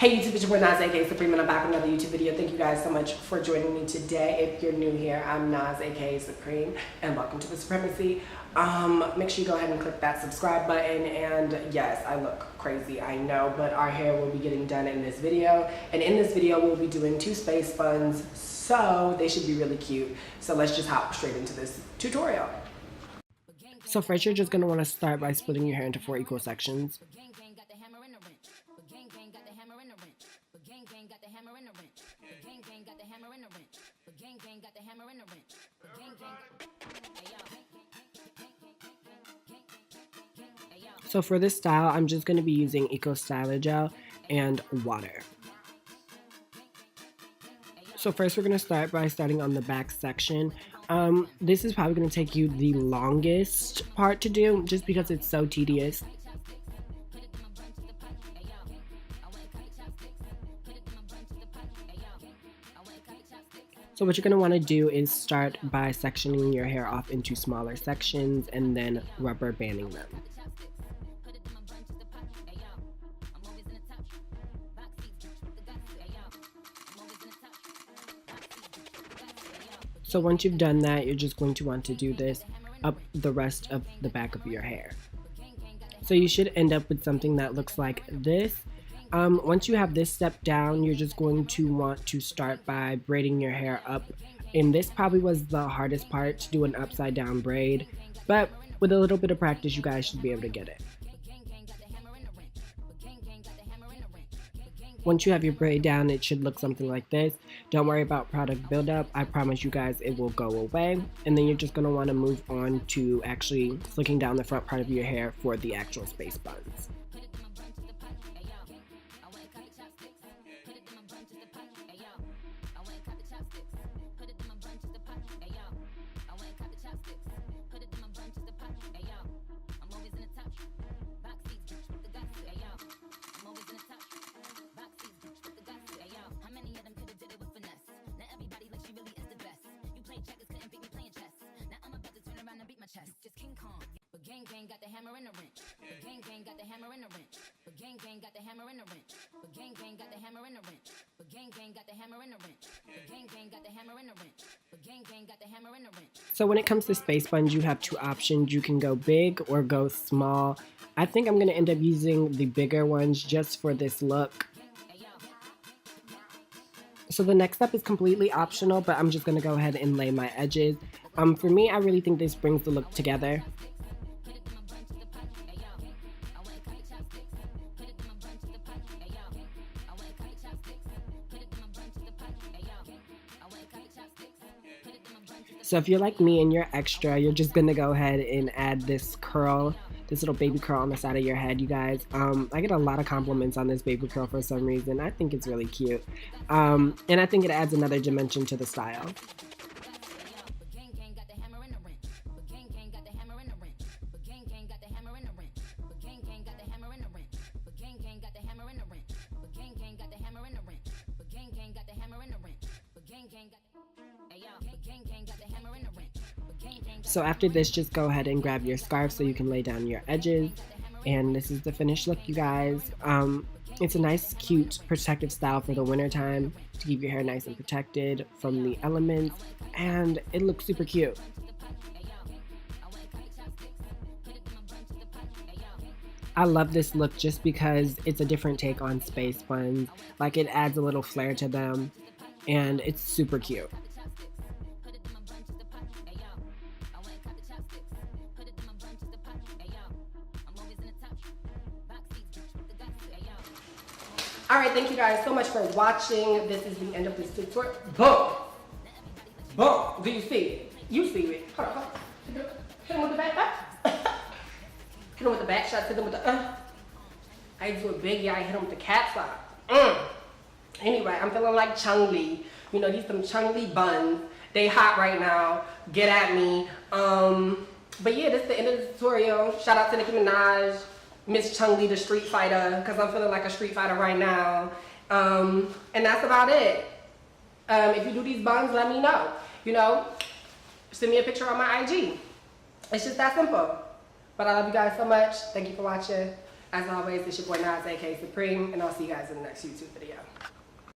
Hey YouTube, it's your boy Nas, aka Supreme, and I'm back with another YouTube video. Thank you guys so much for joining me today. If you're new here, I'm Nas, aka Supreme, and welcome to the Supremacy. Make sure you go ahead and click that subscribe button, and yes, I look crazy, I know, but our hair will be getting done in this video, and in this video we'll be doing 2 space buns, so they should be really cute. So let's just hop straight into this tutorial. So first you're just going to want to start by splitting your hair into 4 equal sections. So for this style, I'm just going to be using Eco Styler Gel and water. So first we're going to start by starting on the back section. This is probably going to take you the longest part to do just because it's so tedious. So what you're going to want to do is start by sectioning your hair off into smaller sections and then rubber banding them. So once you've done that, you're just going to want to do this up the rest of the back of your hair. So you should end up with something that looks like this. Once you have this step down, you're just going to want to start by braiding your hair up. And this probably was the hardest part, to do an upside down braid. But with a little bit of practice, you guys should be able to get it. Once you have your braid down, it should look something like this. Don't worry about product buildup. I promise you guys it will go away. And then you're just going to want to move on to actually flicking down the front part of your hair for the actual space buns. Just King Kong, but gang got the hammer and the wrench. But gang got the hammer and the wrench. But gang got the hammer and the wrench. But gang got the hammer and the wrench. But gang got the hammer and the wrench. But gang got the hammer and the wrench. But gang got the hammer and the wrench. So when it comes to space buns, you have 2 options. You can go big or go small. I think I'm going to end up using the bigger ones just for this look. So the next step is completely optional, but I'm just going to go ahead and lay my edges. For me, I really think this brings the look together. So if you're like me and you're extra, you're just going to go ahead and add this curl, this little baby curl on the side of your head, you guys. I get a lot of compliments on this baby curl for some reason. I think it's really cute. And I think it adds another dimension to the style. So after this, just go ahead and grab your scarf so you can lay down your edges. And this is the finished look, you guys. It's a nice, cute, protective style for the winter time to keep your hair nice and protected from the elements. And it looks super cute. I love this look just because it's a different take on space buns. Like, it adds a little flair to them. And it's super cute. Alright, thank you guys so much for watching. This is the end of this tutorial. Boom! Boom! Do you see it? You see it. Hold on. Hit him with the back. Hit him with the back shot. Hit him with the I do a big, yeah, I hit him with the cat slap. Anyway, I'm feeling like Chung-Li. You know, these some Chung-Li buns. They hot right now. Get at me. But yeah, this is the end of the tutorial. Shout out to Nicki Minaj. Miss Chung-Li, the street fighter, because I'm feeling like a street fighter right now. And that's about it. If you do these buns, let me know. You know, send me a picture on my IG. It's just that simple. But I love you guys so much. Thank you for watching. As always, it's your boy Nas, aka Supreme, and I'll see you guys in the next YouTube video.